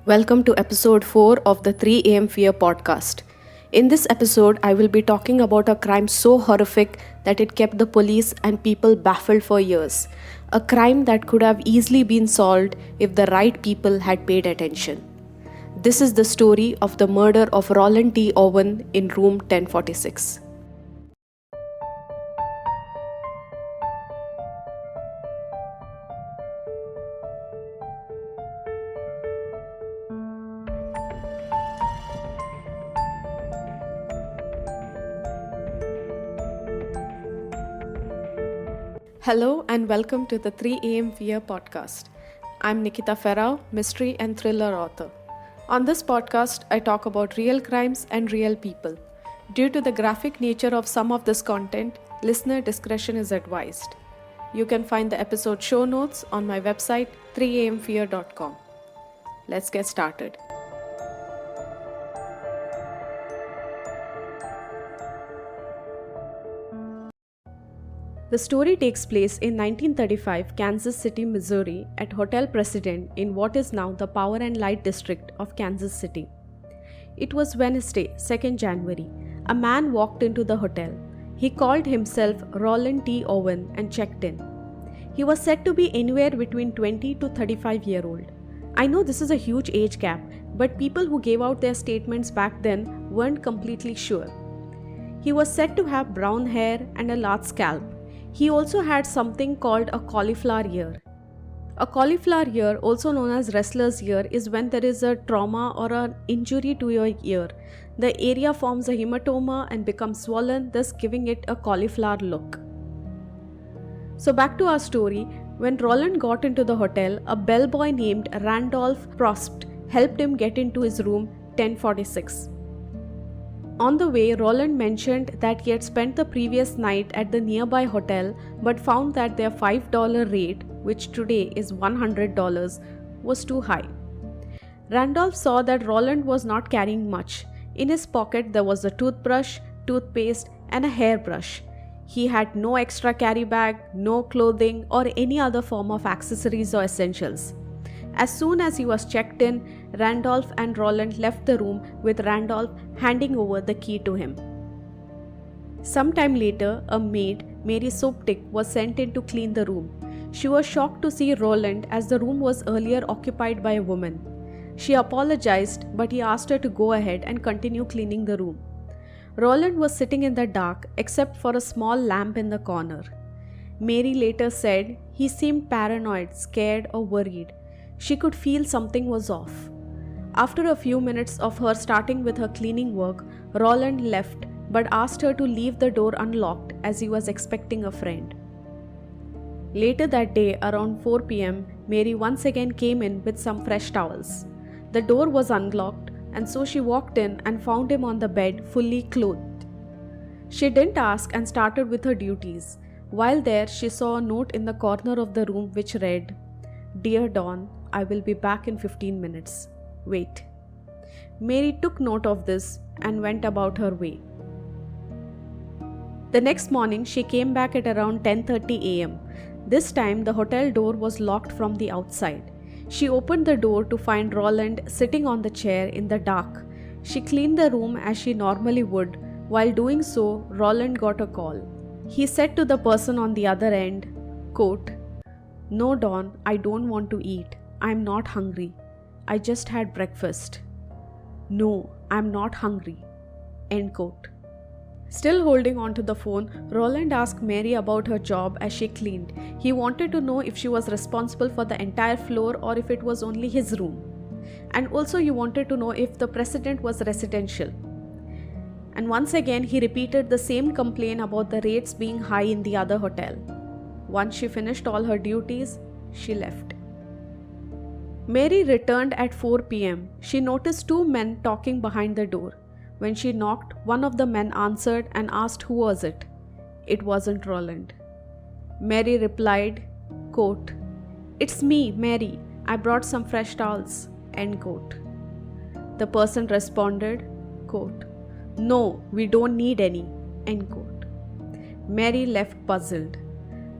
Welcome to episode 4 of the 3 a.m. Fear podcast. In this episode, I will be talking about a crime so horrific that it kept the police and people baffled for years. A crime that could have easily been solved if the right people had paid attention. This is the story of the murder of Roland T. Owen in room 1046. Hello and welcome to the 3 a.m. Fear podcast. I'm Nikita Ferrao, mystery and thriller author. On this podcast, I talk about real crimes and real people. Due to the graphic nature of some of this content, listener discretion is advised. You can find the episode show notes on my website 3amfear.com. Let's get started. The story takes place in 1935 Kansas City, Missouri at Hotel President in what is now the Power and Light District of Kansas City. It was Wednesday, 2nd January. A man walked into the hotel. He called himself Roland T. Owen and checked in. He was said to be anywhere between 20 to 35-year-old. I know this is a huge age gap, but people who gave out their statements back then weren't completely sure. He was said to have brown hair and a large scalp. He also had something called a cauliflower ear. A cauliflower ear, also known as wrestler's ear, is when there is a trauma or an injury to your ear. The area forms a hematoma and becomes swollen, thus giving it a cauliflower look. So back to our story. When Roland got into the hotel, a bellboy named Randolph Prost helped him get into his room 1046. On the way, Roland mentioned that he had spent the previous night at the nearby hotel but found that their $5 rate, which today is $100, was too high. Randolph saw that Roland was not carrying much. In his pocket there was a toothbrush, toothpaste and a hairbrush. He had no extra carry bag, no clothing or any other form of accessories or essentials. As soon as he was checked in, Randolph and Roland left the room with Randolph handing over the key to him. Sometime later, a maid, Mary Soptic, was sent in to clean the room. She was shocked to see Roland as the room was earlier occupied by a woman. She apologized, but he asked her to go ahead and continue cleaning the room. Roland was sitting in the dark except for a small lamp in the corner. Mary later said he seemed paranoid, scared or worried. She could feel something was off. After a few minutes of her starting with her cleaning work, Roland left but asked her to leave the door unlocked as he was expecting a friend. Later that day, around 4 p.m., Mary once again came in with some fresh towels. The door was unlocked and so she walked in and found him on the bed fully clothed. She didn't ask and started with her duties. While there, she saw a note in the corner of the room which read, "Dear Dawn, I will be back in 15 minutes. Wait." Mary took note of this and went about her way. The next morning, she came back at around 10:30 a.m. This time, the hotel door was locked from the outside. She opened the door to find Roland sitting on the chair in the dark. She cleaned the room as she normally would. While doing so, Roland got a call. He said to the person on the other end, quote, "No, Dawn, I don't want to eat. I'm not hungry. I just had breakfast." "No, I'm not hungry." End quote. Still holding on to the phone, Roland asked Mary about her job as she cleaned. He wanted to know if she was responsible for the entire floor or if it was only his room. And also he wanted to know if the president was residential. And once again he repeated the same complaint about the rates being high in the other hotel. Once she finished all her duties, she left. Mary returned at 4 p.m. She noticed two men talking behind the door. When she knocked, one of the men answered and asked who was it. It wasn't Roland. Mary replied, quote, "It's me, Mary. I brought some fresh towels." End quote. The person responded, quote, "No, we don't need any." End quote. Mary left puzzled.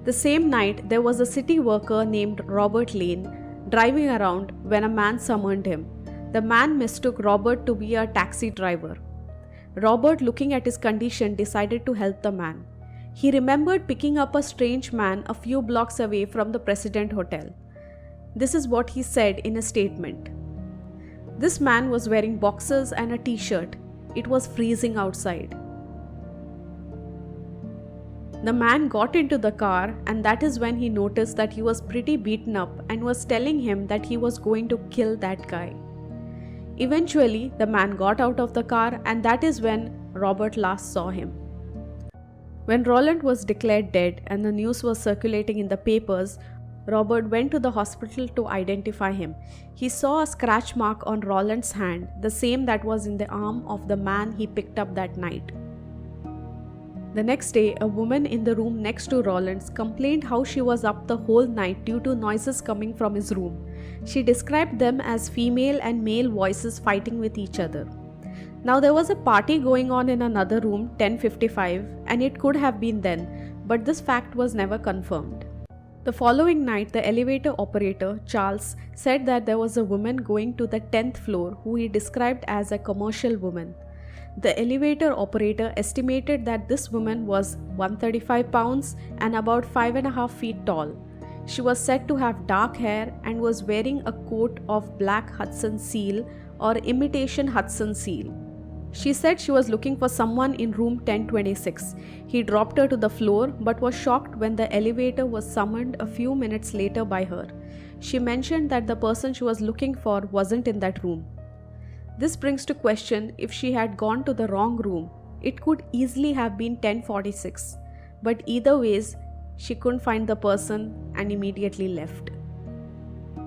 The same night, there was a city worker named Robert Lane driving around when a man summoned him. The man mistook Robert to be a taxi driver. Robert, looking at his condition, decided to help the man. He remembered picking up a strange man a few blocks away from the President Hotel. This is what he said in a statement. This man was wearing boxers and a t-shirt. It was freezing outside. The man got into the car, and that is when he noticed that he was pretty beaten up and was telling him that he was going to kill that guy. Eventually, the man got out of the car, and that is when Robert last saw him. When Roland was declared dead and the news was circulating in the papers, Robert went to the hospital to identify him. He saw a scratch mark on Roland's hand, the same that was in the arm of the man he picked up that night. The next day, a woman in the room next to Roland's complained how she was up the whole night due to noises coming from his room. She described them as female and male voices fighting with each other. Now there was a party going on in another room, 1055, and it could have been then, but this fact was never confirmed. The following night, the elevator operator, Charles, said that there was a woman going to the 10th floor who he described as a commercial woman. The elevator operator estimated that this woman was 135 pounds and about 5.5 feet tall. She was said to have dark hair and was wearing a coat of black Hudson seal or imitation Hudson seal. She said she was looking for someone in room 1026. He dropped her to the floor but was shocked when the elevator was summoned a few minutes later by her. She mentioned that the person she was looking for wasn't in that room. This brings to question if she had gone to the wrong room. It could easily have been 1046, but either ways, she couldn't find the person and immediately left.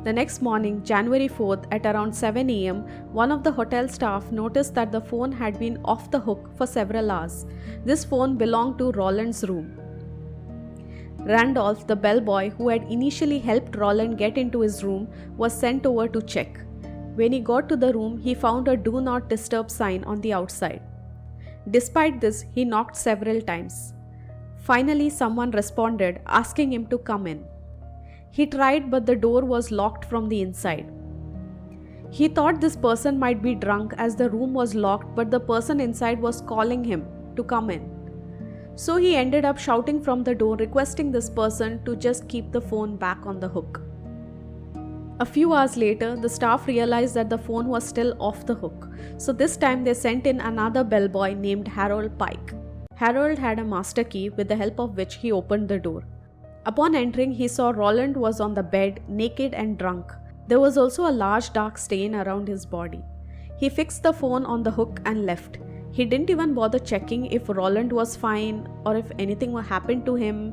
The next morning, January 4th at around 7 am, one of the hotel staff noticed that the phone had been off the hook for several hours. This phone belonged to Roland's room. Randolph, the bellboy who had initially helped Roland get into his room, was sent over to check. When he got to the room, he found a do not disturb sign on the outside. Despite this, he knocked several times. Finally, someone responded, asking him to come in. He tried, but the door was locked from the inside. He thought this person might be drunk as the room was locked, but the person inside was calling him to come in. So he ended up shouting from the door, requesting this person to just keep the phone back on the hook. A few hours later, the staff realized that the phone was still off the hook. So this time they sent in another bellboy named Harold Pike. Harold had a master key with the help of which he opened the door. Upon entering, he saw Roland was on the bed, naked and drunk. There was also a large dark stain around his body. He fixed the phone on the hook and left. He didn't even bother checking if Roland was fine or if anything happened to him.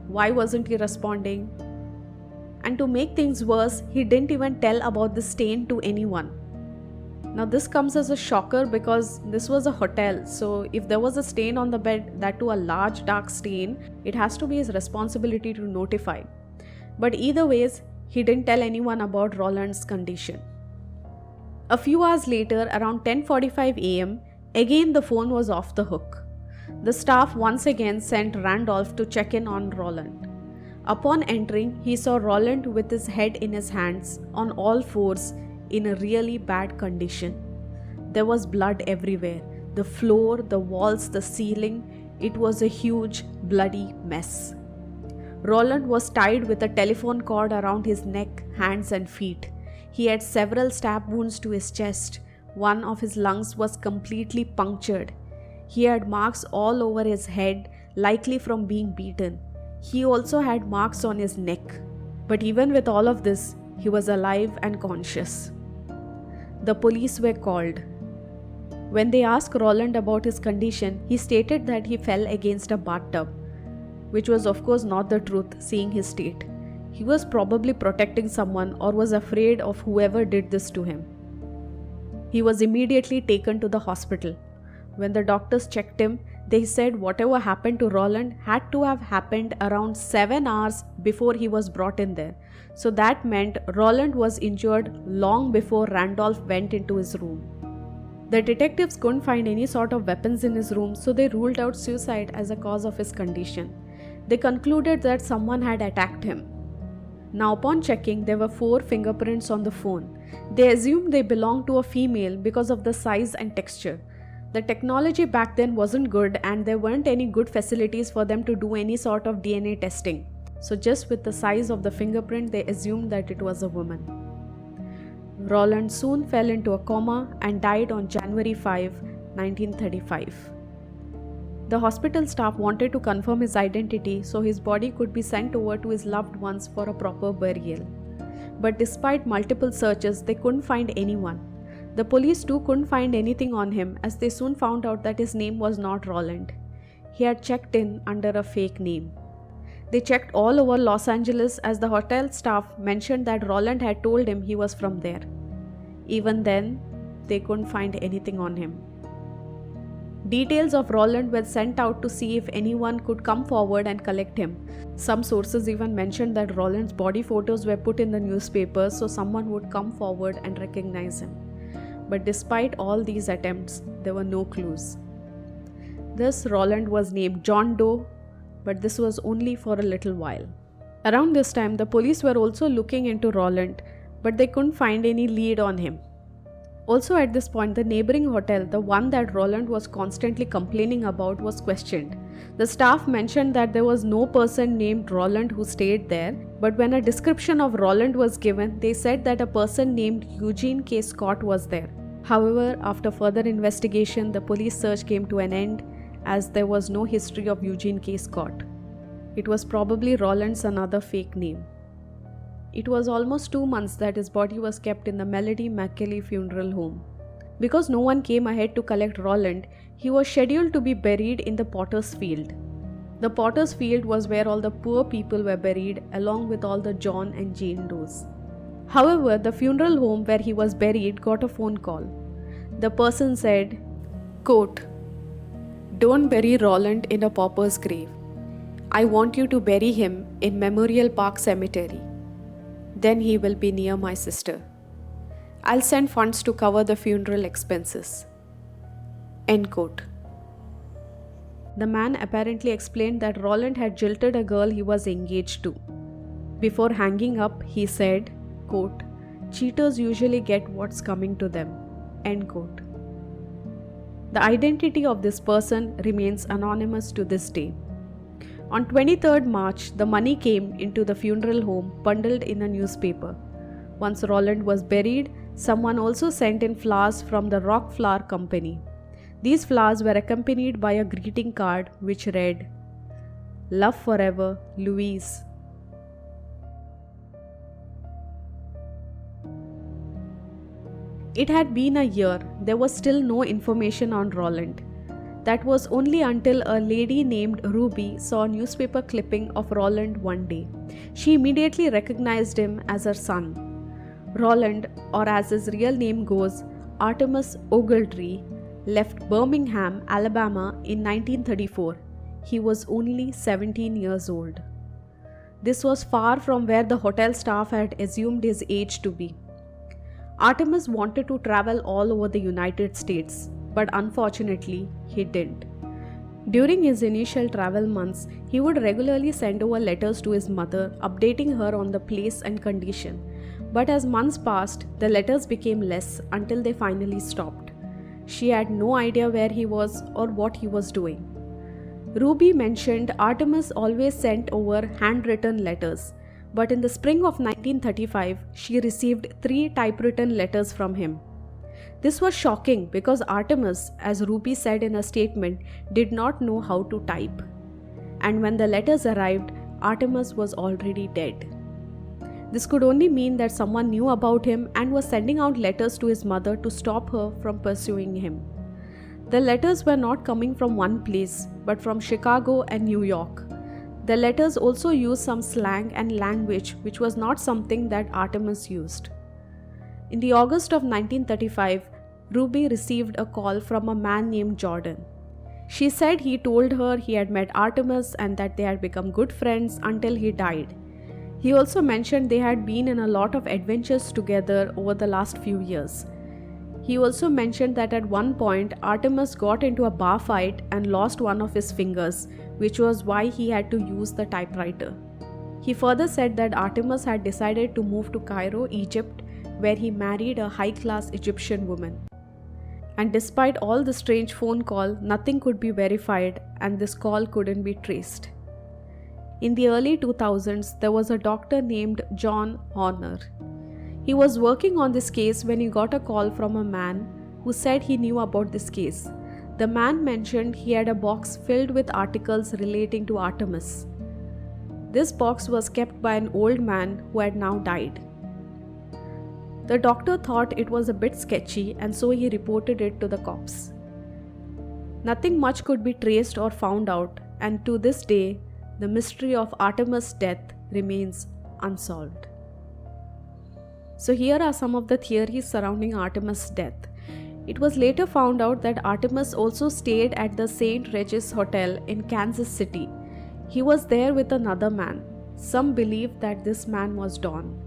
Why wasn't he responding? And to make things worse, he didn't even tell about the stain to anyone. Now this comes as a shocker because this was a hotel, so if there was a stain on the bed, that too a large dark stain, it has to be his responsibility to notify. But either ways, he didn't tell anyone about Roland's condition. A few hours later, around 10:45 am, again the phone was off the hook. The staff once again sent Randolph to check in on Roland. Upon entering, he saw Roland with his head in his hands, on all fours, in a really bad condition. There was blood everywhere. The floor, the walls, the ceiling. It was a huge, bloody mess. Roland was tied with a telephone cord around his neck, hands and feet. He had several stab wounds to his chest. One of his lungs was completely punctured. He had marks all over his head, likely from being beaten. He also had marks on his neck. But even with all of this, he was alive and conscious. The police were called. When they asked Roland about his condition, he stated that he fell against a bathtub, which was of course not the truth, seeing his state. He was probably protecting someone or was afraid of whoever did this to him. He was immediately taken to the hospital. When the doctors checked him, they said whatever happened to Roland had to have happened around 7 hours before he was brought in there. So that meant Roland was injured long before Randolph went into his room. The detectives couldn't find any sort of weapons in his room, so they ruled out suicide as a cause of his condition. They concluded that someone had attacked him. Now upon checking, there were 4 fingerprints on the phone. They assumed they belonged to a female because of the size and texture. The technology back then wasn't good and there weren't any good facilities for them to do any sort of DNA testing. So just with the size of the fingerprint, they assumed that it was a woman. Roland soon fell into a coma and died on January 5, 1935. The hospital staff wanted to confirm his identity so his body could be sent over to his loved ones for a proper burial. But despite multiple searches, they couldn't find anyone. The police too couldn't find anything on him, as they soon found out that his name was not Roland. He had checked in under a fake name. They checked all over Los Angeles, as the hotel staff mentioned that Roland had told him he was from there. Even then, they couldn't find anything on him. Details of Roland were sent out to see if anyone could come forward and collect him. Some sources even mentioned that Roland's body photos were put in the newspapers so someone would come forward and recognize him. But despite all these attempts, there were no clues. Thus, Roland was named John Doe, but this was only for a little while. Around this time, the police were also looking into Roland, but they couldn't find any lead on him. Also at this point, the neighboring hotel, the one that Roland was constantly complaining about, was questioned. The staff mentioned that there was no person named Roland who stayed there, but when a description of Roland was given, they said that a person named Eugene K. Scott was there. However, after further investigation, the police search came to an end, as there was no history of Eugene K. Scott. It was probably Roland's another fake name. It was almost 2 months that his body was kept in the Melody McKelly funeral home. Because no one came ahead to collect Roland, he was scheduled to be buried in the Potter's Field. The Potter's Field was where all the poor people were buried, along with all the John and Jane Does. However, the funeral home where he was buried got a phone call. The person said, quote, "Don't bury Roland in a pauper's grave. I want you to bury him in Memorial Park Cemetery. Then he will be near my sister. I'll send funds to cover the funeral expenses." End quote. The man apparently explained that Roland had jilted a girl he was engaged to. Before hanging up, he said, quote, "Cheaters usually get what's coming to them." End quote. The identity of this person remains anonymous to this day. On 23rd March, the money came into the funeral home bundled in a newspaper. Once Roland was buried, someone also sent in flowers from the Rock Flower Company. These flowers were accompanied by a greeting card which read, "Love forever, Louise." It had been a year. There was still no information on Roland. That was only until a lady named Ruby saw a newspaper clipping of Roland one day. She immediately recognized him as her son. Roland, or as his real name goes, Artemus Ogletree, left Birmingham, Alabama in 1934. He was only 17 years old. This was far from where the hotel staff had assumed his age to be. Artemus wanted to travel all over the United States, but unfortunately, he didn't. During his initial travel months, he would regularly send over letters to his mother, updating her on the place and condition. But as months passed, the letters became less until they finally stopped. She had no idea where he was or what he was doing. Ruby mentioned Artemus always sent over handwritten letters, but in the spring of 1935, she received 3 typewritten letters from him. This was shocking because Artemus, as Ruby said in a statement, did not know how to type. And when the letters arrived, Artemus was already dead. This could only mean that someone knew about him and was sending out letters to his mother to stop her from pursuing him. The letters were not coming from one place, but from Chicago and New York. The letters also used some slang and language which was not something that Artemus used. In the August of 1935, Ruby received a call from a man named Jordan. She said he told her he had met Artemus and that they had become good friends until he died. He also mentioned they had been in a lot of adventures together over the last few years. He also mentioned that at one point Artemus got into a bar fight and lost one of his fingers, which was why he had to use the typewriter. He further said that Artemus had decided to move to Cairo, Egypt, where he married a high-class Egyptian woman. And despite all the strange phone call, nothing could be verified and this call couldn't be traced. In the early 2000s, there was a doctor named John Horner. He was working on this case when he got a call from a man who said he knew about this case. The man mentioned he had a box filled with articles relating to Artemis. This box was kept by an old man who had now died. The doctor thought it was a bit sketchy and so he reported it to the cops. Nothing much could be traced or found out, and to this day, the mystery of Artemis' death remains unsolved. So here are some of the theories surrounding Artemis' death. It was later found out that Artemis also stayed at the St. Regis Hotel in Kansas City. He was there with another man. Some believe that this man was Don.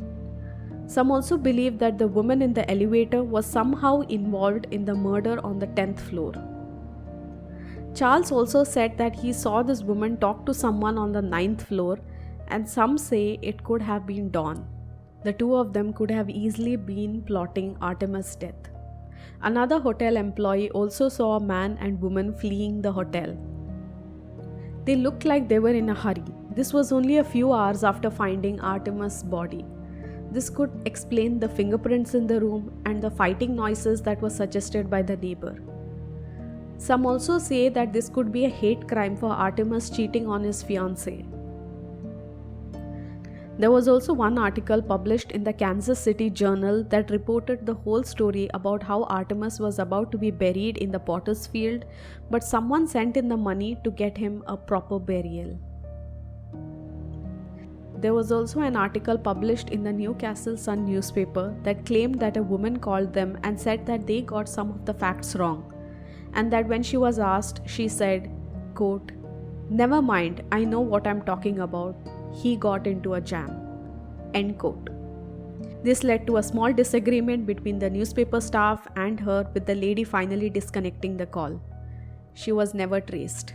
Some also believe that the woman in the elevator was somehow involved in the murder on the 10th floor. Charles also said that he saw this woman talk to someone on the 9th floor, and some say it could have been Don. The two of them could have easily been plotting Artemis' death. Another hotel employee also saw a man and woman fleeing the hotel. They looked like they were in a hurry. This was only a few hours after finding Artemis' body. This could explain the fingerprints in the room and the fighting noises that were suggested by the neighbor. Some also say that this could be a hate crime for Artemis cheating on his fiancée. There was also one article published in the Kansas City Journal that reported the whole story about how Artemis was about to be buried in the potter's field, but someone sent in the money to get him a proper burial. There was also an article published in the Newcastle Sun newspaper that claimed that a woman called them and said that they got some of the facts wrong, and that when she was asked, she said, quote, "Never mind, I know what I'm talking about. He got into a jam." End quote. This led to a small disagreement between the newspaper staff and her, with the lady finally disconnecting the call. She was never traced.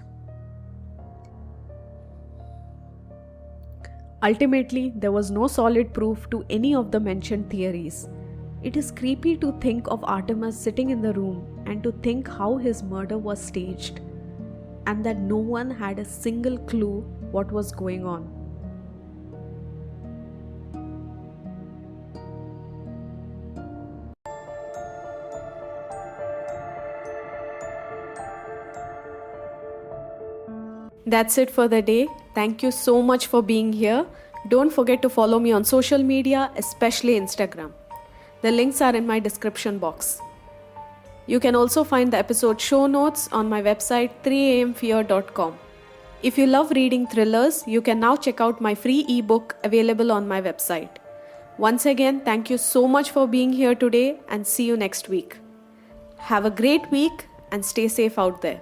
Ultimately, there was no solid proof to any of the mentioned theories. It is creepy to think of Artemis sitting in the room and to think how his murder was staged, and that no one had a single clue what was going on. That's it for the day. Thank you so much for being here. Don't forget to follow me on social media, especially Instagram. The links are in my description box. You can also find the episode show notes on my website 3amfear.com. If you love reading thrillers, you can now check out my free ebook available on my website. Once again, thank you so much for being here today and see you next week. Have a great week and stay safe out there.